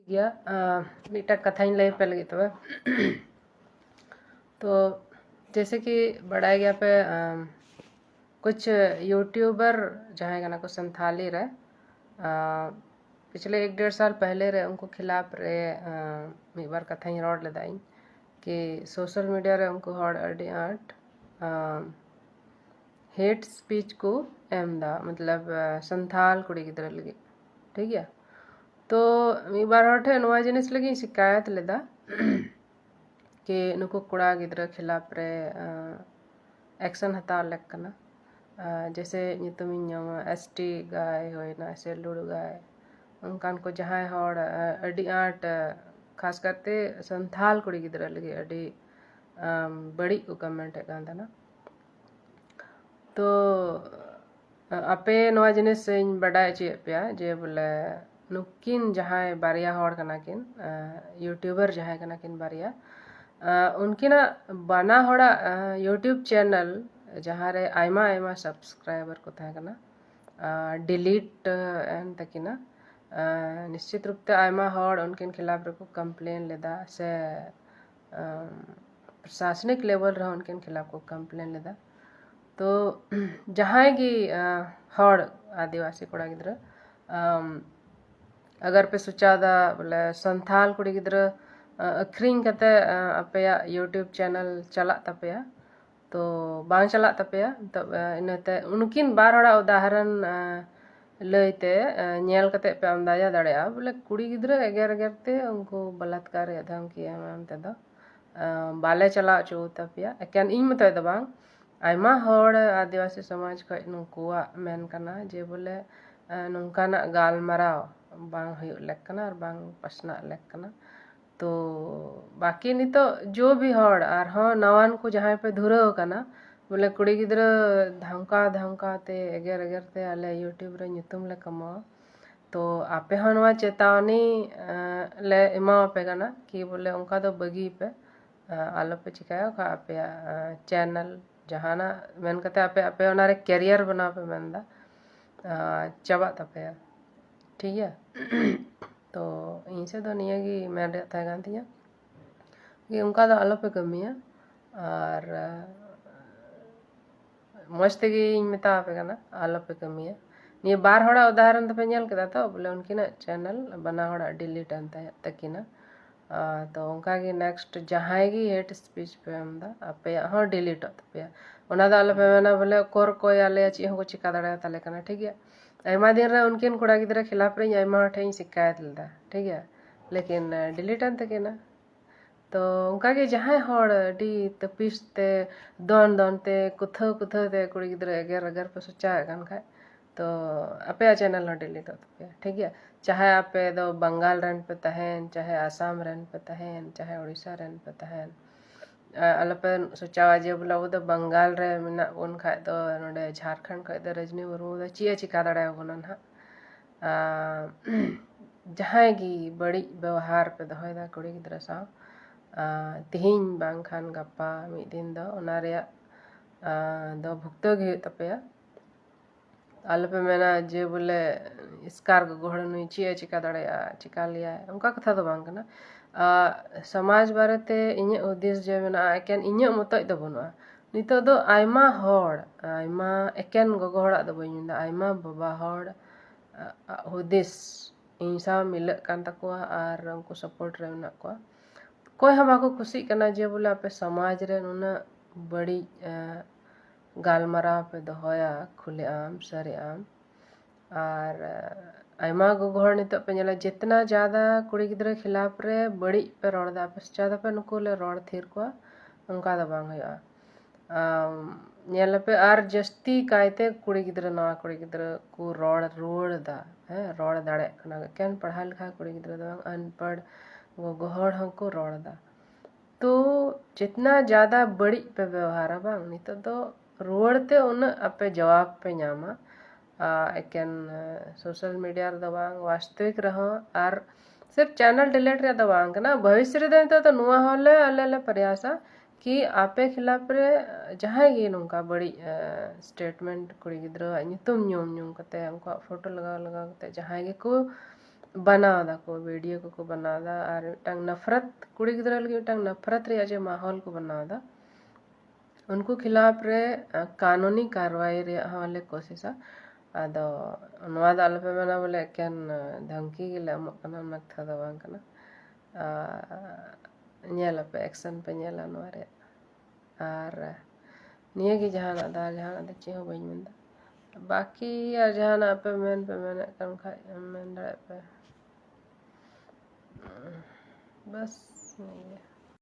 गया मिट्टा कथाई लय पे लगी तो जैसे कि बड़ा गया पे कुछ यूट्यूबर जहाँ का ना कुछ संथाली रहे पिछले 1-1.5 साल पहले रहे उनको खिलाफ रहे एक बार कथा रोड लेदाई कि सोशल मीडिया रे उनको हॉड अड़ी आट हेट स्पीच को एमदा मतलब संथाल कुड़ी गिद्रा लगी ठीक है। तो एक बार हर ठे नवा जिनिस लगी शिकायत लेदा कि नुको कुड़ा गिद्रा खिलाफ रे एक्शन हताव लेक कना जैसे नितुमिन ᱧᱟᱢᱟ एसटी गाय होइना से लुड़ गाय उनकान को जहां हड़ अड़ी आट खास करते संथाल कुड़ी गिद्रा लगी अड़ी बड़ी को कमेंट कांदना तो आपे नवा जिनिस बड़ा चे पे जे बोले नुकिन जहाँ बारिया हड़ कना किन यूट्यूबर जहाँ कना किन बारिया उनकिना बना हड़ा यूट्यूब चैनल जहाँ रे आयमा आयमा सब्सक्राइबर को था कना डिलीट एन तकिना निश्चित रूप से आयमा हड़ उनकिन खिलाफ रे को कंप्लेन लेदा से प्रशासनिक लेवल रहा उनकिन खिलाफ को कंप्लेन लेदा तो जहाँ की हड़ आदिवासी कोड़ा गिद्रा अगर पे सुचादा बोले संथाल कुड़ी गिद्रा अखरिंग कते अपया यूट्यूब चैनल चला तपया तो बांग चला तपया तो इनते उनकिन बार हड़ा उदाहरण लयते नेल कते पे अंदाजा दड़या बोले कुड़ी गिद्रा एगर एगर ते उनको बलात्कार या धमकी एम ते दो बाले चला चो तपया एकेन इन मते दो बांग आयमा हड़ आदिवासी समाज खय नुकुआ मेन कना जे बोले नुकाना गालमराव बांग हुयुग लेक कना और बांग पसना लेक कना तो बाकी नहीं तो जो भी हड़ और हाँ नवान को जहाँ पे धुराव कना बोले कुड़ी गिद्रा धमका धमका ते एगर एगर ते आले यूट्यूब रे ᱧᱩᱛᱩᱢ ले कमाओ तो आपे हाँ नवा चेतावनी ले एमा पे कना कि बोले उनका तो बगी पे आलो पे चिकायो का आपे चैनल जहाना मेन कते आपे आपे ओनारे कैरियर बना पे मेनदा चबा तपया ठीक है। तो इनसे तो नहीं है कि मैं रहता है थिया कि उनका तो आलो पे कमी है और मस्त की मिता पे कना आलो पे कमी है ये बार हड़ा उदाहरण तो पे नेल कदा तो बोले उनकी ना चैनल बना हड़ा डिलीट अंता है तकिना तो उनका की नेक्स्ट जहाँ की हेट स्पीच पे हमदा आपे हाँ डिलीट होता पे ओना दा आलो पे मेना बोले कोर कोई आले ची को चिका दड़ा ताले कना ठीक है। आयमा दिन रे उनकिन कुड़ा गिद्रा खिलाफ रे आयमा ठे शिकायत लेदा ठीक है लेकिन डिलीट अंत के ना तो उनका के जहाँ हड़ डी तपिस ते दोन दोन ते कुथो कुथो ते कुड़ी गिद्रा एगर अगर पे सोचा गन खाय तो आपे चैनल डिलीट होता ठीक है चाहे आपे दो बंगाल रन पे तहन चाहे आसाम रन पे तहन चाहे उड़ीसा रन पे तहन अलपे सोचा जे बोला वो तो बंगाल रे मिना उन खाय तो नोडे झारखंड खाय तो रजनी मुर्मू दो चिया चिका दड़ा बोना ना जहाँ की बड़ी व्यवहार पे दोहदा कुड़ी गिद्रा सा तिहिन बांखान गप्पा मिद दिन दो ओना रेया दो भुक्तोग हुयुग तपेया आलोपे मेना जे बोले स्कार गोहड़ नुई चिया चिका दड़ेया चिका लिया उनका कथा तो बांग कना समाज बारेते इᱧ उद्देश्य जे मेना एकेन इᱧ मतो दो बनुआ नितो दो आयमा हड़ आयमा एकेन गोगो हड़ा दो बई मिंदा आयमा बाबा हड़ हुदिस ᱤᱧ ᱥᱟᱶ ᱢᱤᱞᱟᱹᱜ ᱠᱟᱱ ᱛᱟᱠᱚᱣᱟ ᱟᱨ ᱩᱱᱠᱩ ᱥᱟᱯᱳᱨᱴ ᱨᱮ ᱢᱮᱱᱟᱜ ᱠᱚᱣᱟ ᱚᱠᱚᱭ ᱦᱚᱸ ᱵᱟᱠᱚ ᱠᱩᱥᱤᱜ ᱠᱟᱱᱟ ᱡᱮ ᱵᱚᱞᱮ ᱟᱯᱮ ᱥᱚᱢᱟᱡᱽ ᱨᱮ ᱱᱩᱱᱟᱹᱜ ᱵᱟᱹᱲᱤᱡ गालमराव पे दोहया खुले आम सरे आम और आयमा गोगो हड़ नितो पे नेला जितना ज़्यादा कुड़ी गिद्रा खिलाफ रे बड़ी पे रोड़ा पे ज़्यादा पे नुको ले रोड़ थीर को उनका दो बांग हुआ नेला पे आर जस्ती कायते कुड़ी गिद्रा नवा कुड़ी गिद्रा को रोड़ रोड़ दा है रोड़ दाड़े कना केन पढ़ा लिखा कुड़ी गिद्रा दो अनपढ़ गोगो हड़ हमको रोड़ दा तो जितना ज़्यादा बड़ी पे व्यवहार है बांग नितो तो रुआड़ते उन आपे जवाब पे ᱧᱟᱢᱟ एकेन सोशल मीडिया रे बांग वास्तविक रहो और सिर्फ चैनल डिलीट रे बांग ना भविष्य रे तो नुआ होले अले प्रयासा कि आपे खिलाफ रे जहाँ गी नुका बड़ी स्टेटमेंट कुड़ी गिद्रा ᱧᱩᱛᱩᱢ ᱧᱩᱢ ᱧᱩᱢ कते उनका फोटो लगा लगा कते जहाँ गी को बनाव दा को वीडियो को बनाव दा और मिटंग नफरत कुड़ी गिदरा लगी मिटंग नफरत रे जे माहौल को बनाव दा उनको खिलाफ रे कानूनी कार्रवाई रे हवाले कोशिशा आदो नवा दा अलपे मना बोले केन धमकी गिले अमक कना नक्था दा बांग कना nyala pe action pe nyala नवा रे और निये की जहाना दा जहाना दे चे हो बई मंदा बाकी यार जहाना पे मैंने कम खाई मैं पे बस